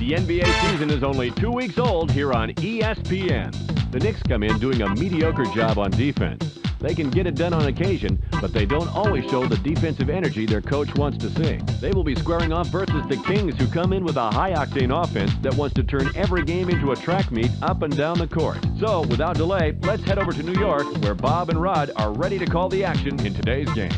The NBA season is only 2 weeks old here on ESPN. The Knicks come in doing a mediocre job on defense. They can get it done on occasion, but they don't always show the defensive energy their coach wants to see. They will be squaring off versus the Kings, who come in with a high-octane offense that wants to turn every game into a track meet up and down the court. So, without delay, let's head over to New York, where Bob and Rod are ready to call the action in today's game.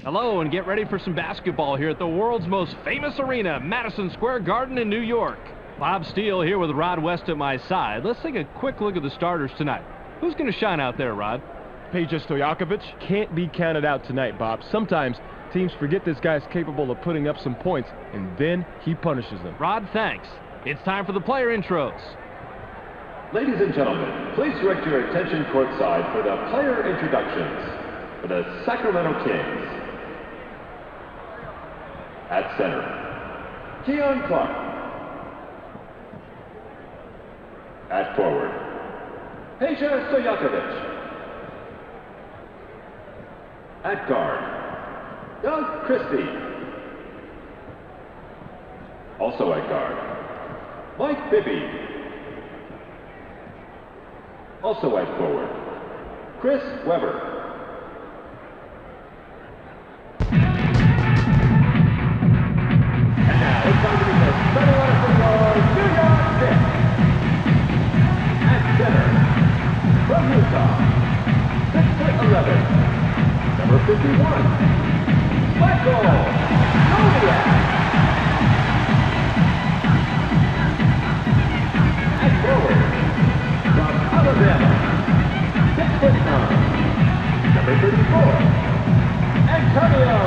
Hello, and get ready for some basketball here at the world's most famous arena, Madison Square Garden in New York. Bob Steele here with Rod West at my side. Let's take a quick look at the starters tonight. Who's going to shine out there, Rod? Peja Stojakovic can't be counted out tonight, Bob. Sometimes teams forget this guy's capable of putting up some points, and then he punishes them. Rod, thanks. It's time for the player intros. Ladies and gentlemen, please direct your attention courtside for the player introductions for the Sacramento Kings. At center, Keon Clark. At forward, Peja Stojakovic. At guard, Doug Christie. Also at guard, Mike Bibby. Also at forward, Chris Webber. And now it's time to be the center line of football, New York Knicks. At center, from Utah, 6'11", number 51, Michael Zodiac. At forward, from Alabama, 6'9", number 34, Antonio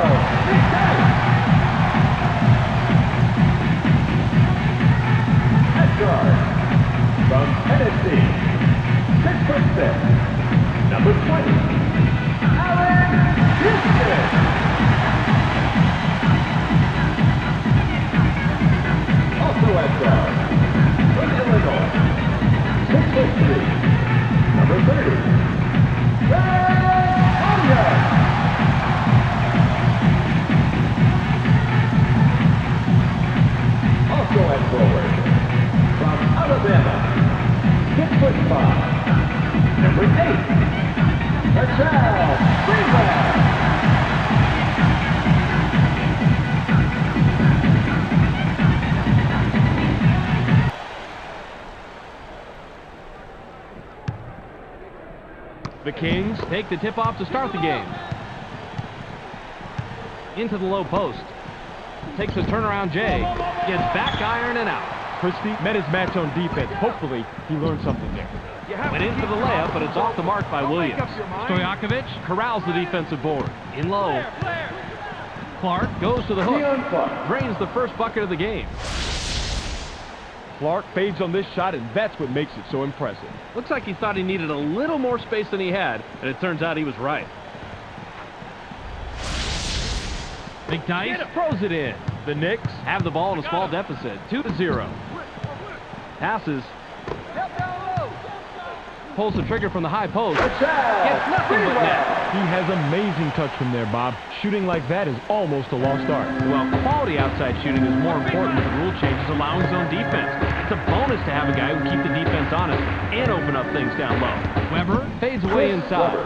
McKnight. At guard, from Tennessee, 6'6", number 20, Alex Houston. Also at guard, from Illinois, 6'3", number 30, Ray Onion. Also at forward, from Alabama, 6'5", number 8, Rachel Greenwell. The Kings take the tip-off to start the game. Into the low post. Takes a turnaround Jay. Gets back iron and out. Christie met his match on defense. Hopefully, he learned something there. Went in for the layup, but it's off the mark by Williams. Stojakovic corrals the defensive board. In low. Clark goes to the hook. Drains the first bucket of the game. Clark fades on this shot, and that's what makes it so impressive. Looks like he thought he needed a little more space than he had, and it turns out he was right. McKnight throws it in. The Knicks have the ball in a small deficit, 2-0. Passes. Pulls the trigger from the high post. Gets nothing but net. He has amazing touch from there, Bob. Shooting like that is almost a lost art. Well, quality outside shooting is more important with the rule changes allowing zone defense. It's a bonus to have a guy who keep the defense honest and open up things down low. Webber fades away inside.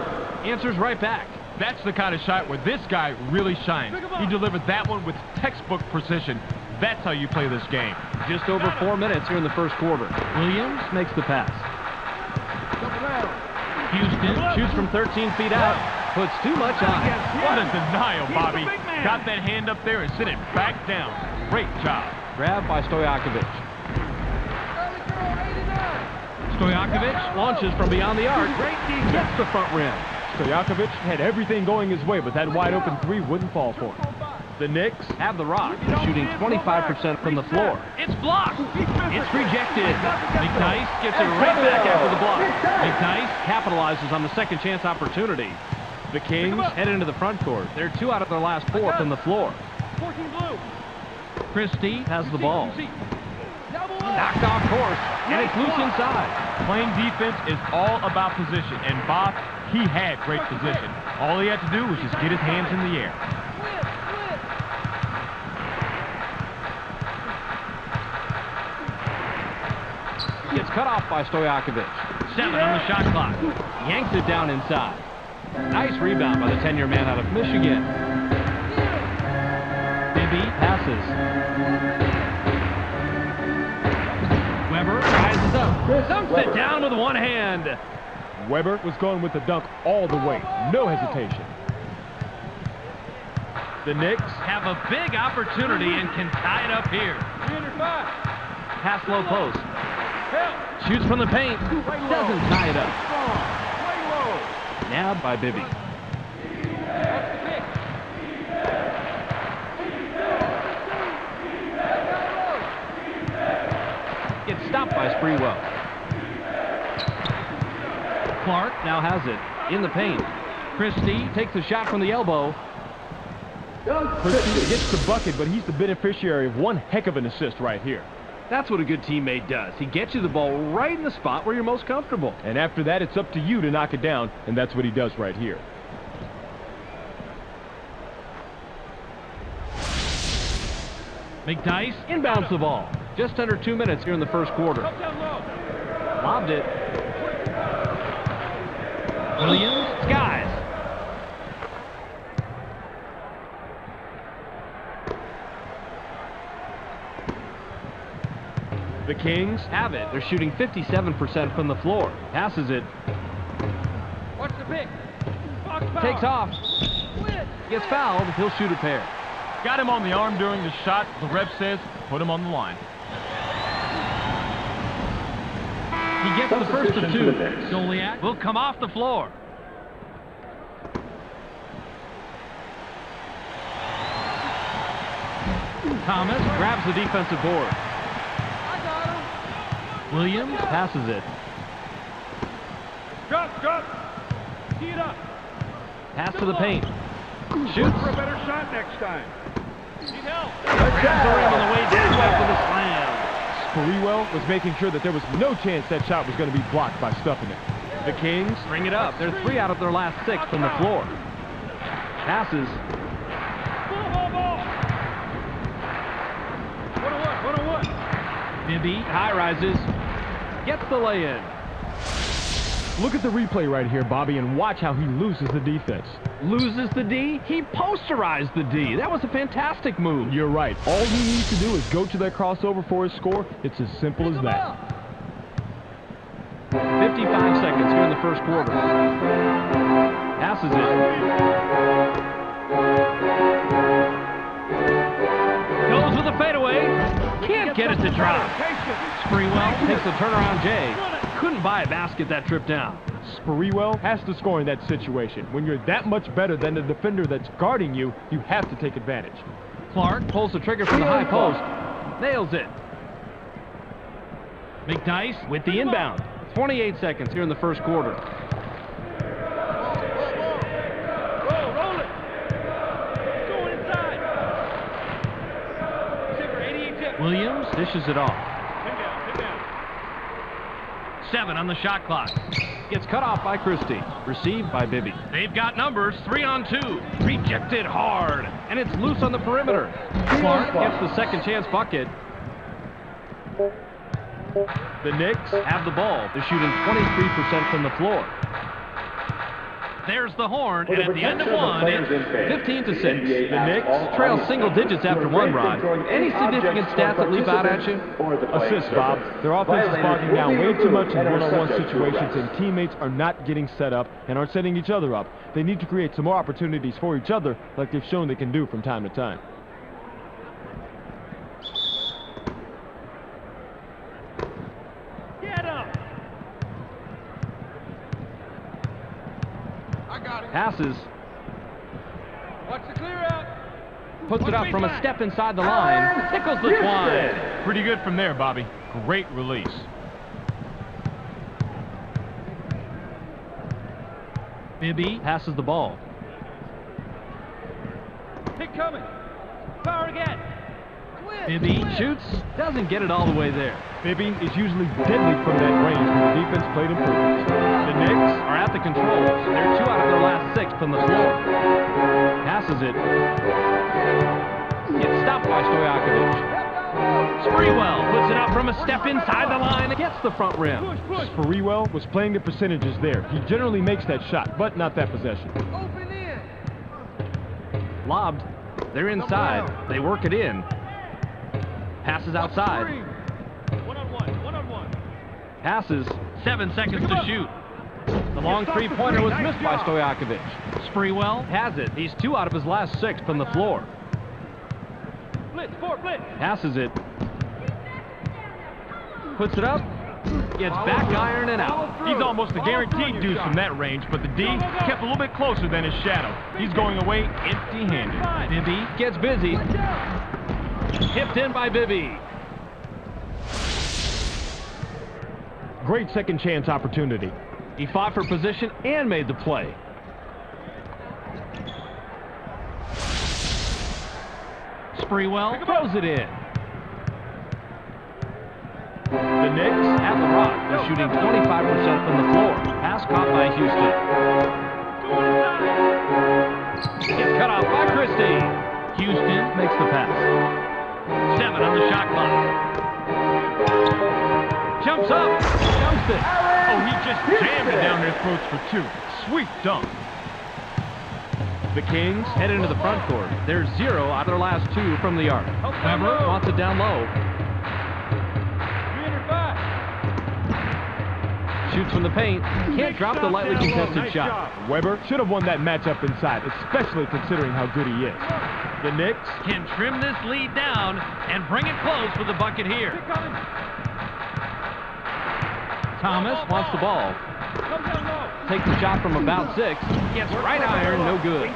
Answers right back. That's the kind of shot where this guy really shines. He delivered that one with textbook precision. That's how you play this game. Just over 4 minutes here in the first quarter. Williams makes the pass. Houston shoots from 13 feet out. Puts too much on it. What a denial, Bobby. Got that hand up there and sent it back down. Great job. Grabbed by Stojakovic. Stojakovic launches from beyond the arc. Gets the front rim. Stojakovic had everything going his way, but that wide open three wouldn't fall for him. The Knicks have the rock, shooting 25% from the floor. It's blocked. It's rejected. McKnight gets it right back after the block. McKnight capitalizes on the second chance opportunity. The Kings head into the front court. They're 2 out of their last 4 from the floor. Christie has the ball. Knocked off course, and it's loose inside. Playing defense is all about position, and Bob, he had great position. All he had to do was just get his hands in the air. cut off by Stojakovic. 7 on the shot clock. Yanks it down inside. Nice rebound by the 10-year man out of Michigan. Bibby passes. Weber rises up. Dunks it down with one hand. Weber was going with the dunk all the way. No hesitation. The Knicks Have a big opportunity and can tie it up here. Pass low post. Shoots from the paint. Doesn't tie it up. Nabbed by Bibby. Gets stopped by Sprewell. Clark now has it in the paint. Christie takes a shot from the elbow. Christie gets the bucket, but he's the beneficiary of one heck of an assist right here. That's what a good teammate does. He gets you the ball right in the spot where you're most comfortable. And after that, it's up to you to knock it down, and that's what he does right here. McDyess inbounds the ball. Just under 2 minutes here in the first quarter. Lobbed it. Williams skies. The Kings Have it. They're shooting 57% from the floor. Passes it. Watch the pick. Takes off. Gets fouled. He'll shoot a pair. Got him on the arm during the shot. The ref says put him on the line. He gets the first of two. Joliet will come off the floor. Thomas grabs the defensive board. Williams passes it. Drop. Tee it up. Pass to the paint. Shoots. For a better shot next time. Need help. Grabs the rim on the way down after the slam. Sprewell was making sure that there was no chance that shot was going to be blocked by stuffing it. The Kings Bring it up. They're 3 out of their last 6 from the floor. Passes. Ball. 1-on-1. Bibby high rises. Gets the lay-in. Look at the replay right here, Bobby, and watch how he loses the defense. Loses the D. He posterized the D. That was a fantastic move. You're right. All he needs to do is go to that crossover for his score. It's as simple as that. 55 seconds here in the first quarter. Passes it. Goes with a fadeaway. Can't get it to drop. Sprewell takes the turnaround J. Couldn't buy a basket that trip down. Sprewell has to score in that situation. When you're that much better than the defender that's guarding you, you have to take advantage. Clark pulls the trigger from the high post. Nails it. McDyess with the inbound. 28 seconds here in the first quarter. Roll it. Go inside. 88 Williams dishes it off. Pin down. 7 on the shot clock. Gets cut off by Christie. Received by Bibby. They've got numbers. 3-on-2. Rejected hard. And it's loose on the perimeter. Clark gets the second chance bucket. The Knicks Have the ball. They're shooting 23% from the floor. There's the horn, and at the end of one, it's 15-6. The Knicks Trail single digits after one, Rod. Any significant stats that leap out at you? assists, Bob. Their offense is bogging down way too much in one-on-one situations, and teammates are not getting set up and aren't setting each other up. They need to create some more opportunities for each other like they've shown they can do from time to time. Passes. Watch the clear out. Puts it up from a step inside the line. Tickles the twine. Pretty good from there, Bobby. Great release. Bibby passes the ball. Pick coming. Power again. Bibby shoots. Doesn't get it all the way there. Bibby is usually deadly from that range when the defense played him perfect. The Knicks Are at the controls. They're 2 out of their last 6 from the floor. Passes it. Gets stopped by Stojakovic. Sprewell puts it up from a step inside the line. Gets the front rim. Sprewell was playing the percentages there. He generally makes that shot, but not that possession. Lobbed. They're inside. They work it in. Passes outside. One-on-one. Passes. 7 seconds to shoot. The long three-pointer was missed by Stojakovic. Sprewell has it. He's 2 out of his last 6 from the floor. Blitz. Passes it. Puts it up. Gets back iron and out. He's almost a guaranteed deuce from that range, but the D kept a little bit closer than his shadow. He's going away empty-handed. Bibby gets busy. Tipped in by Bibby. Great second chance opportunity. He fought for position and made the play. Sprewell throws it in. The Knicks at the rock. They're shooting 25% from the floor. Pass caught by Houston. Gets cut off by Christie. Houston makes the pass. 7 on the shot clock. Jumps up. Jumps it. Oh, he just jammed it down their throats for 2. Sweet dunk. The Kings head into the front court. They're 0 out of their last 2 from the arc. Weber wants it down low. Shoots from the paint. Can't drop the lightly contested shot. Weber should have won that matchup inside, especially considering how good he is. The Knicks Can trim this lead down and bring it close with a bucket here. Thomas wants the ball. Takes the shot from about 6. Gets right iron, no good.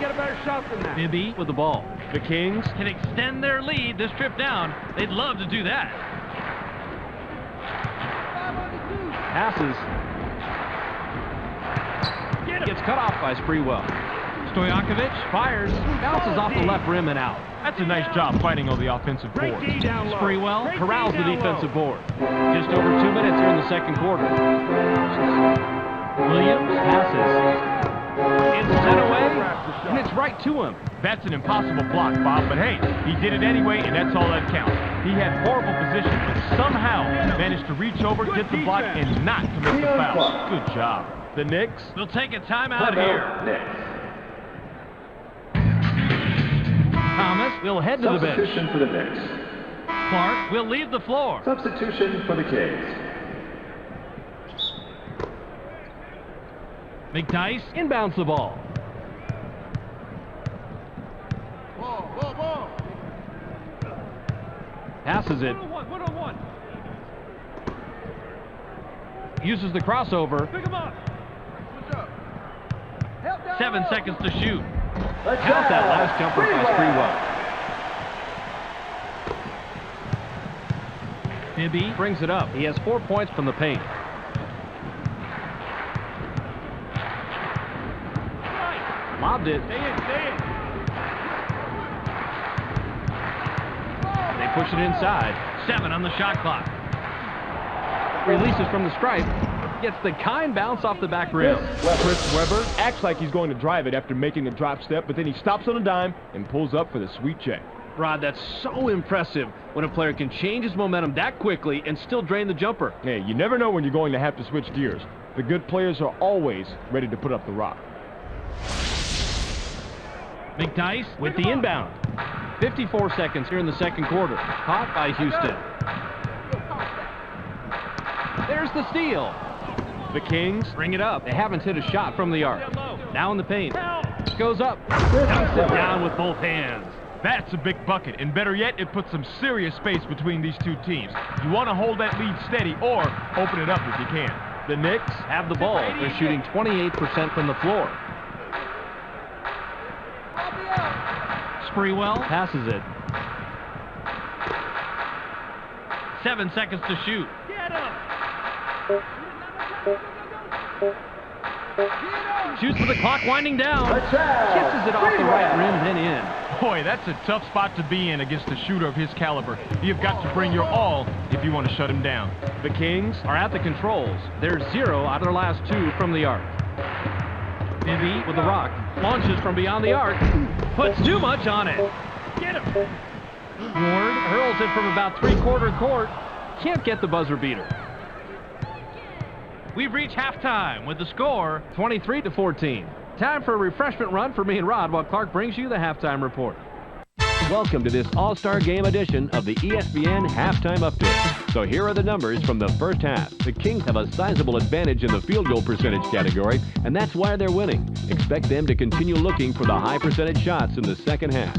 Bibby with the ball. The Kings Can extend their lead this trip down. They'd love to do that. Passes. Gets cut off by Sprewell. Stojakovic fires. Bounces off the left rim and out. That's a nice job fighting on the offensive board. Sprewell corrals the defensive board. Just over 2 minutes here in the second quarter. Williams passes. It's sent away, and it's right to him. That's an impossible block, Bob, but hey, he did it anyway, and that's all that counts. He had horrible position, but somehow managed to reach over, get the block, and not commit the foul. Good job. The Knicks We'll take a timeout here. Thomas will head to the bench. Substitution for the Knicks. Clark will leave the floor. Substitution for the Kings. McDyess inbounds the ball. Passes it. Uses the crossover. 7 seconds to shoot. Count that last jumper by Sprewell. Bibby brings it up. He has 4 points from the paint. Lobbed it. They push it inside. 7 on the shot clock. Releases from the stripe. Gets the kind bounce off the back rim. Chris Weber acts like he's going to drive it after making a drop step, but then he stops on a dime and pulls up for the sweet check. Rod, that's so impressive when a player can change his momentum that quickly and still drain the jumper. Hey, you never know when you're going to have to switch gears. The good players are always ready to put up the rock. McDyess with the inbound. 54 seconds here in the second quarter. Caught by Houston. There's the steal. The Kings Bring it up. They haven't hit a shot from the arc. Now in the paint. Goes up. Dunks it down with both hands. That's a big bucket, and better yet, it puts some serious space between these two teams. You want to hold that lead steady or open it up if you can. The Knicks have the ball. They're shooting 28% from the floor. Sprewell passes it. 7 seconds to shoot. Shoots with the clock winding down. Kisses it off the right rim, then in. Boy, that's a tough spot to be in against a shooter of his caliber. You've got to bring your all if you want to shut him down. The Kings are at the controls. They're 0 out of their last 2 from the arc. Bibby with the rock. Launches from beyond the arc. Puts too much on it. Get him. Ward hurls it from about three-quarter court. Can't get the buzzer beater. We've reached halftime with the score 23-14. Time for a refreshment run for me and Rod while Clark brings you the halftime report. Welcome to this All-Star Game edition of the ESPN Halftime Update. So here are the numbers from the first half. The Kings have a sizable advantage in the field goal percentage category, and that's why they're winning. Expect them to continue looking for the high percentage shots in the second half.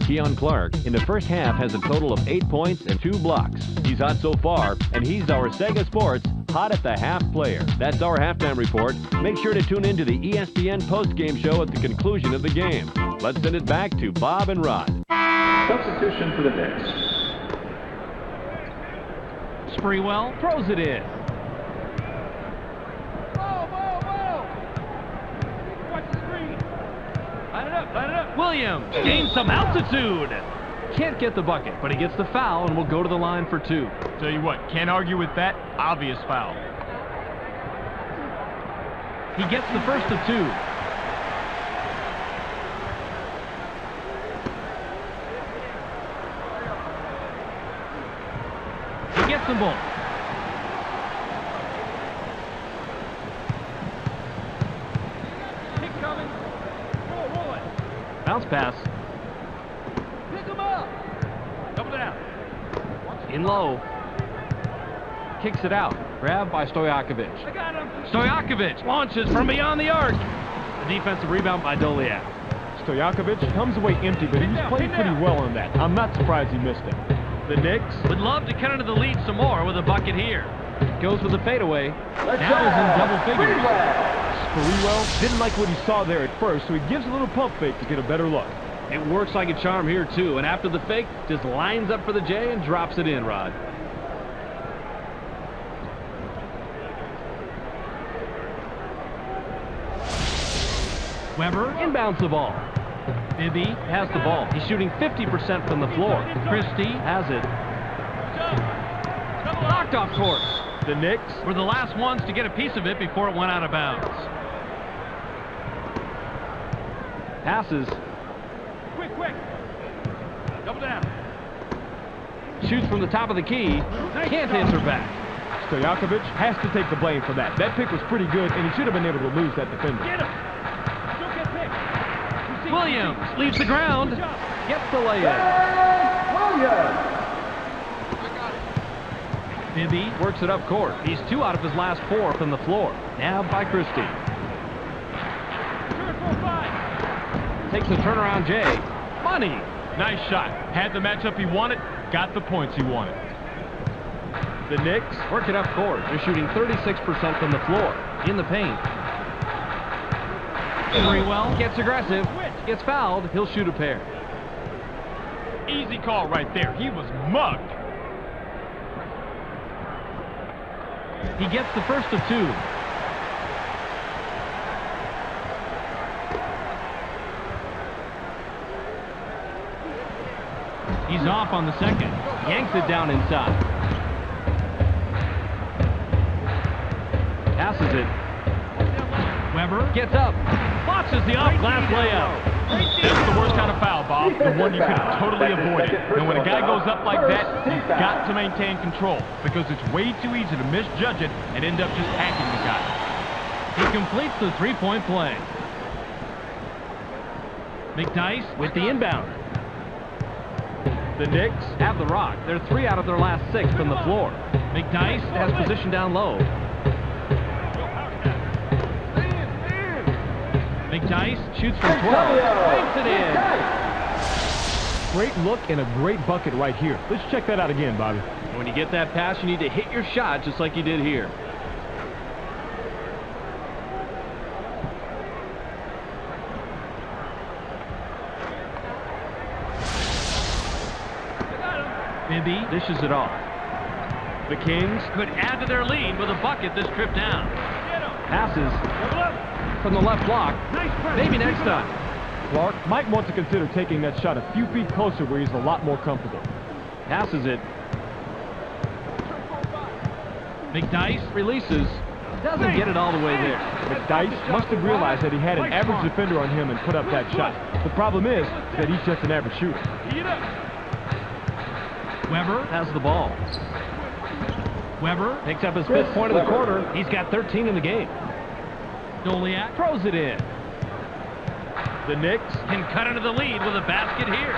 Keon Clark, in the first half, has a total of 8 points and 2 blocks. He's hot so far, and he's our Sega Sports Hot at the Half player. That's our halftime report. Make sure to tune in to the ESPN post-game show at the conclusion of the game. Let's send it back to Bob and Rod. Substitution for the Knicks. Sprewell throws it in. Watch the screen. Line it up. Williams gains some altitude. Can't get the bucket, but he gets the foul and will go to the line for 2. Tell you what, can't argue with that. Obvious foul. He gets the first of 2. He gets them both. Kick coming. Roll it. Bounce pass. Pick him up. Double down. In low. Kicks it out. Grabbed by Stojakovic. I got him. Stojakovic launches from beyond the arc. The defensive rebound by Doliak. Stojakovic comes away empty, but he's played pretty well on that. I'm not surprised he missed it. The Knicks Would love to cut into the lead some more with a bucket here. Goes with the fadeaway. Now is in double figures. Sprewell didn't like what he saw there at first, so he gives a little pump fake to get a better look. It works like a charm here, too. And after the fake, just lines up for the J and drops it in, Rod. Weber inbounds the ball. Bibby has the ball. He's shooting 50% from the floor. Christie has it. Knocked off course. The Knicks Were the last ones to get a piece of it before it went out of bounds. Passes. Quick. Double down. Shoots from the top of the key. Can't answer back. Stojakovic has to take the blame for that. That pick was pretty good, and he should have been able to lose that defender. Get him. Don't get picked. Williams leaves the ground. Gets the layup. Bibby works it up court. He's 2 out of his last 4 from the floor. Nabbed by Christie. Takes the turnaround J. Money. Nice shot. Had the matchup he wanted. Got the points he wanted. The Knicks Work it up court. They're shooting 36% from the floor. In the paint. Sprewell gets aggressive. Gets fouled. He'll shoot a pair. Easy call right there. He was mugged. He gets the first of 2. He's off on the second. Yanks it down inside. Passes it. Weber gets up. Botches the off-glass layup. That's the worst kind of foul, Bob. The one you could have totally avoided. And when a guy goes up like that, you've got to maintain control because it's way too easy to misjudge it and end up just hacking the guy. He completes the 3-point play. McDyess with the inbound. The Knicks Have the rock. They're 3 out of their last 6 from the floor. McDyess has position down low. McDyess shoots from 12. Banks it in. great look and a great bucket right here. Let's check that out again, Bobby. When you get that pass, you need to hit your shot just like you did here. Bibby dishes it off. The Kings Could add to their lead with a bucket this trip down. Passes from the left block. Maybe next time. Clark might want to consider taking that shot a few feet closer where he's a lot more comfortable. Passes it. McDyess releases. Doesn't get it all the way there. McDyess must have realized that he had an average defender on him and put up that shot. The problem is that he's just an average shooter. Weber has the ball. Weber picks up his 5th point of the quarter. He's got 13 in the game. Doliak throws it in. The Knicks Can cut into the lead with a basket here.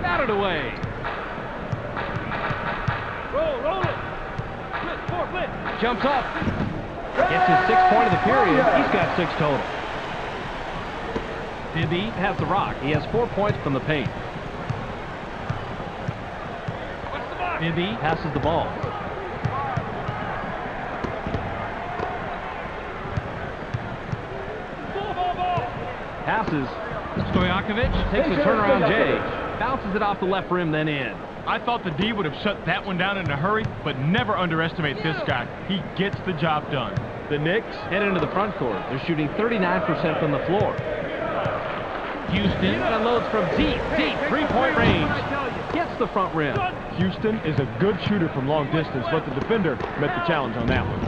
Batted away. Roll it. Flip. Jumps up. Gets his 6th point of the period. He's got 6 total. Bibby has the rock. He has 4 points from the paint. Bibby passes the ball. Passes. Stojakovic takes a turnaround J. Bounces it off the left rim, then in. I thought the D would have shut that one down in a hurry, but never underestimate this guy. He gets the job done. The Knicks Head into the front court. They're shooting 39% from the floor. Houston unloads from deep, 3-point range. Gets the front rim. Houston is a good shooter from long distance, but the defender met the challenge on that one.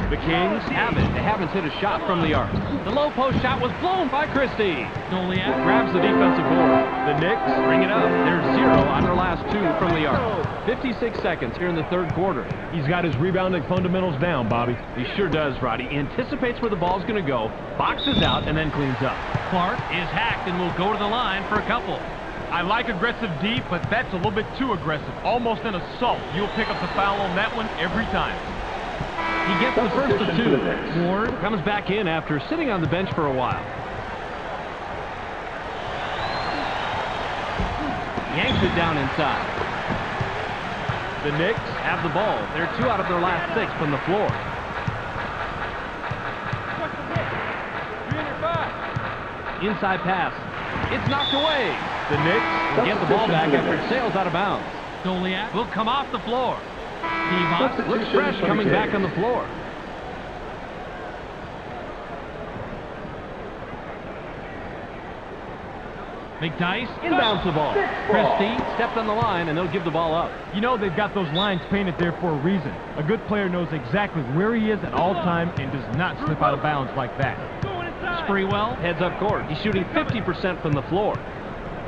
The Kings have it. They haven't hit a shot from the arc. The low post shot was blown by Christie. Doliak grabs the defensive board. The Knicks Bring it up. They're 0 on their last 2 from the arc. 56 seconds here in the 3rd quarter. He's got his rebounding fundamentals down, Bobby. He sure does, Roddy. He anticipates where the ball's going to go, boxes out, and then cleans up. Clark is hacked and will go to the line for a couple. I like aggressive D, but that's a little bit too aggressive. Almost an assault. You'll pick up the foul on that one every time. He gets the first of 2. Ward comes back in after sitting on the bench for a while. Yanks it down inside. The Knicks Have the ball. They're 2 out of their last 6 from the floor. Inside pass. It's knocked away. The Knicks Get the ball back after it sails out of bounds. Doliak will come off the floor. Divac looks fresh coming back on the floor. McDyess inbounds the ball. Christie stepped on the line, and they'll give the ball up. You know they've got those lines painted there for a reason. A good player knows exactly where he is at all time and does not slip out of bounds like that. Sprewell heads up court. He's shooting 50% from the floor.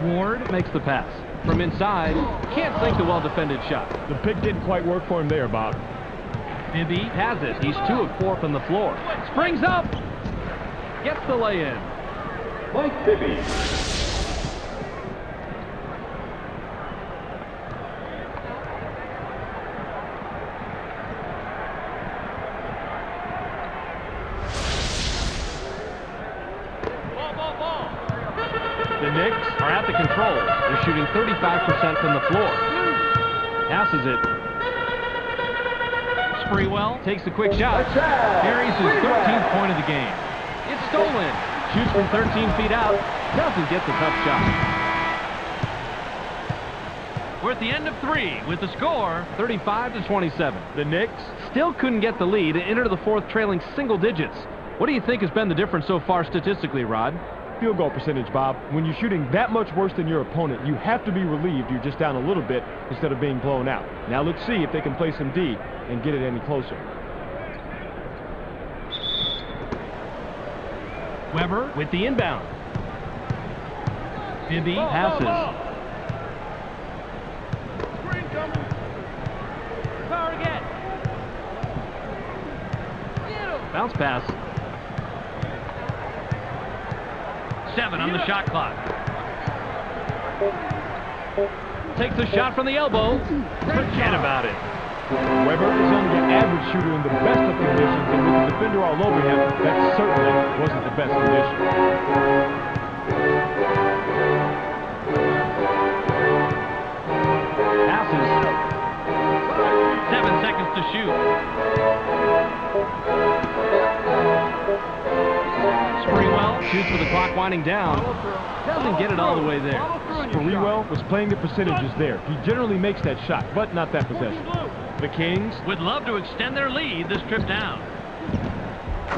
Ward makes the pass. From inside, can't sink the well-defended shot. The pick didn't quite work for him there, Bob. Bibby has it. He's 2 of 4 from the floor. Springs up. Gets the lay-in. Mike Bibby. The Knicks are at the control. They're shooting 35% from the floor. Passes it. Sprewell takes a quick shot. Carries his 13th point of the game. It's stolen. Shoots from 13 feet out. Doesn't get the tough shot. We're at the end of 3 with the score 35-27. The Knicks Still couldn't get the lead and enter the 4th trailing single digits. What do you think has been the difference so far statistically, Rod? field goal percentage, Bob. When you're shooting that much worse than your opponent, you have to be relieved you're just down a little bit instead of being blown out. Now let's see if they can play some D and get it any closer. Weber with the inbound. Bibby passes. Screen coming. Power again. Bounce pass. 7 on the shot clock. Takes a shot from the elbow. Forget about it. Weber is only an average shooter in the best of conditions, and with the defender all over him, that certainly wasn't the best condition. Passes. 7 seconds to shoot. Sprewell shoots with the clock winding down. Doesn't get it all the way there. Sprewell was playing the percentages there. He generally makes that shot, but not that possession. The Kings would love to extend their lead this trip down.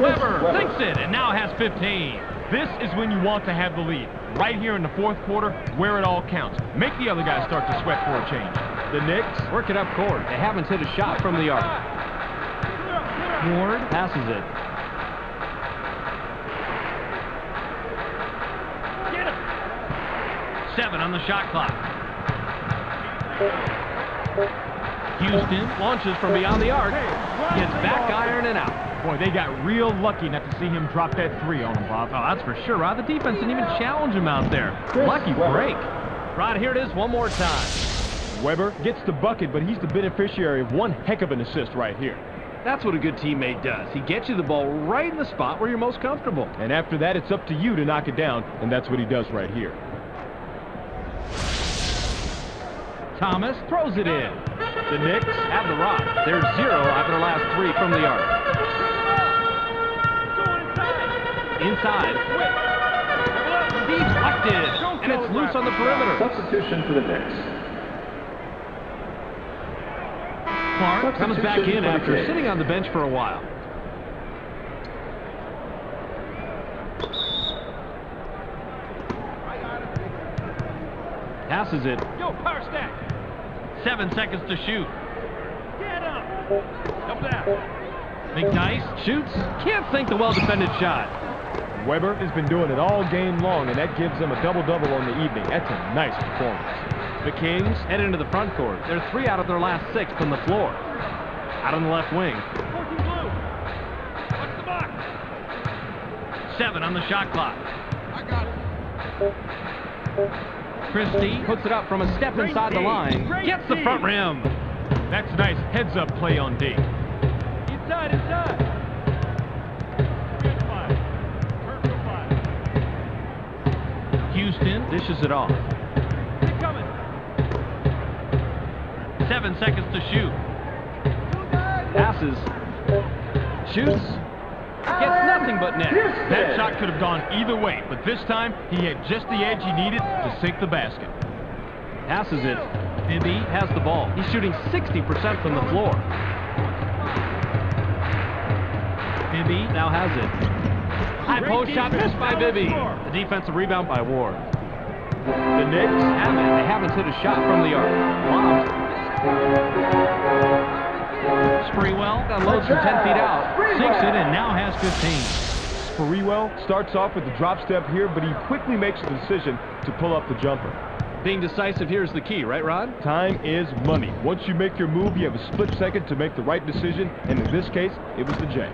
Weber thinks it and now has 15. This is when you want to have the lead. Right here in the fourth quarter, where it all counts. Make the other guys start to sweat for a change. The Knicks work it up court. They haven't hit a shot from the arc. Ward passes it. 7 on the shot clock. Houston launches from beyond the arc. Gets back iron and out. Boy, they got real lucky not to see him drop that 3 on him, Bob. Oh, that's for sure, Rod. The defense didn't even challenge him out there. Lucky break. Rod, here it is one more time. Weber gets the bucket, but he's the beneficiary of one heck of an assist right here. That's what a good teammate does. He gets you the ball right in the spot where you're most comfortable. And after that, it's up to you to knock it down, and that's what he does right here. Thomas throws it in. The Knicks Have the rock. They're 0 after their last 3 from the arc. Inside. Deflected. And it's loose on the perimeter. Substitution for the Knicks. Clark comes back in after sitting on the bench for a while. Passes it. Yo, power stack. 7 seconds to shoot. Get up. Up that. McNice shoots. Can't sink the well-defended shot. Weber has been doing it all game long, and that gives them a double-double on the evening. That's a nice performance. The Kings head into the front court. They're 3 out of their last 6 from the floor. Out on the left wing. 14 blue. Watch the box. 7 on the shot clock. I got it. Christie puts it up from a step inside the line. Gets the front rim. That's a nice heads-up play on D. Inside, inside. Good fire. Perfect fire. Houston dishes it off. Keep coming. 7 seconds to shoot. Passes. Shoots. Gets nothing but net. That shot could have gone either way, but this time he had just the edge he needed to sink the basket. Passes it. Bibby has the ball. He's shooting 60% from the floor. Bibby now has it. High post shot missed by Bibby. The defensive rebound by Ward. The Knicks have it. They haven't hit a shot from the arc. Lobbed. Sprewell unloads from 10 feet out. Sinks it and now has 15. Sprewell starts off with the drop step here, but he quickly makes the decision to pull up the jumper. Being decisive here is the key, right, Rod? Time is money. Once you make your move, you have a split second to make the right decision, and in this case, it was the J.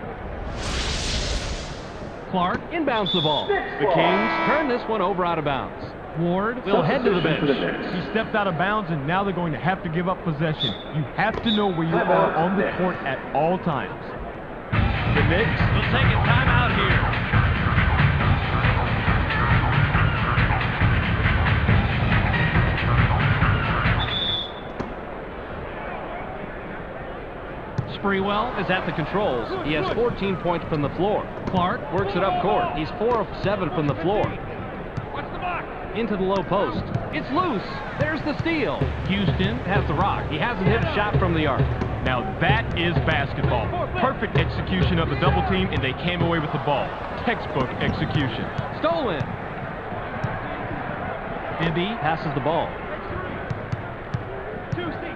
Clark inbounds the ball. The Kings turn this one over out of bounds. Ward will head to the bench. He stepped out of bounds, and now they're going to have to give up possession. You have to know where you are on the court at all times. The Knicks will take a timeout here. Sprewell is at the controls. He has 14 points from the floor. Clark works it up court. He's 4 of 7 from the floor. Watch the box. Into the low post. It's loose. There's the steal. Houston has the rock. He hasn't hit a shot from the arc. Now that is basketball. Perfect execution of the double team, and they came away with the ball. Textbook execution. Stolen. Bibby passes the ball. 2C.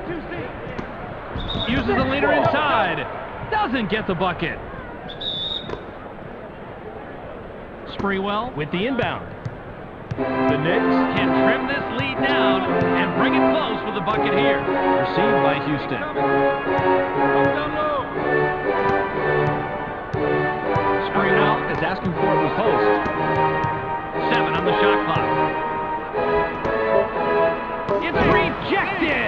Uses the leader inside. Doesn't get the bucket. Sprewell with the inbound. The Knicks can trim this lead down and bring it close with the bucket here. Received by Houston. Sprewell is asking for it in the post. 7 on the shot clock. It's rejected.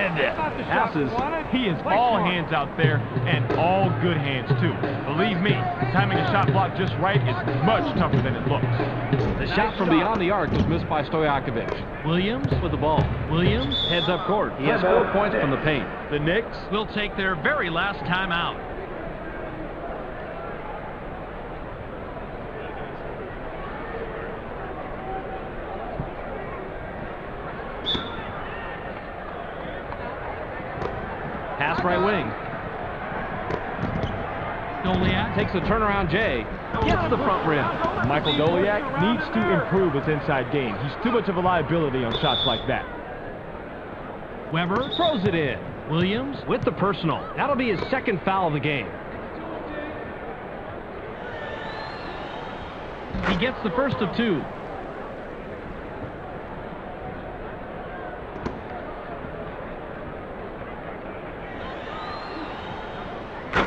Passes. He is all hands out there, and all good hands, too. Believe me, timing a shot block just right is much tougher than it looks. The shot from beyond the arc was missed by Stojakovic. Williams with the ball. Williams heads up court. He has 4 points from the paint. The Knicks will take their very last timeout. Pass right wing. Doliak takes a turnaround J. Gets the front rim. Michael Doliak needs to improve his inside game. He's too much of a liability on shots like that. Weber throws it in. Williams with the personal. That'll be his second foul of the game. He gets the first of 2.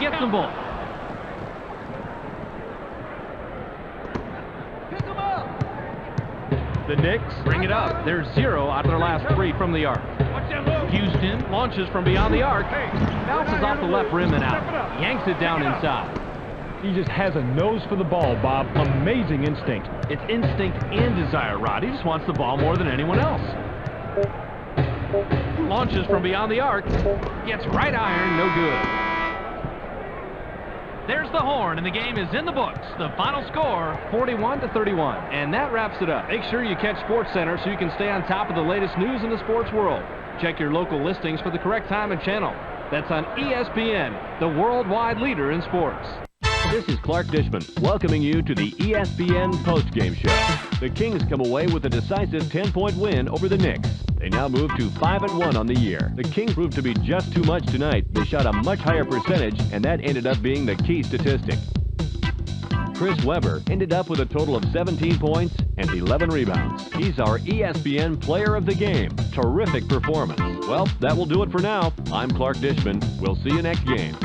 gets them both. Pick him up. The Knicks Bring it up. They're 0 out of their last 3 from the arc. Watch that low. Houston launches from beyond the arc. Bounces off the left rim and out. Yanks it down inside. He just has a nose for the ball, Bob. Amazing instinct. It's instinct and desire, Rod. He just wants the ball more than anyone else. Launches from beyond the arc. Gets right iron, no good. There's the horn, and the game is in the books. The final score, 41-31. And that wraps it up. Make sure you catch SportsCenter so you can stay on top of the latest news in the sports world. Check your local listings for the correct time and channel. That's on ESPN, the worldwide leader in sports. This is Clark Dishman welcoming you to the ESPN postgame show. The Kings come away with a decisive 10-point win over the Knicks. They now move to 5-1 on the year. The Kings proved to be just too much tonight. They shot a much higher percentage, and that ended up being the key statistic. Chris Webber ended up with a total of 17 points and 11 rebounds. He's our ESPN Player of the Game. Terrific performance. Well, that will do it for now. I'm Clark Dishman. We'll see you next game.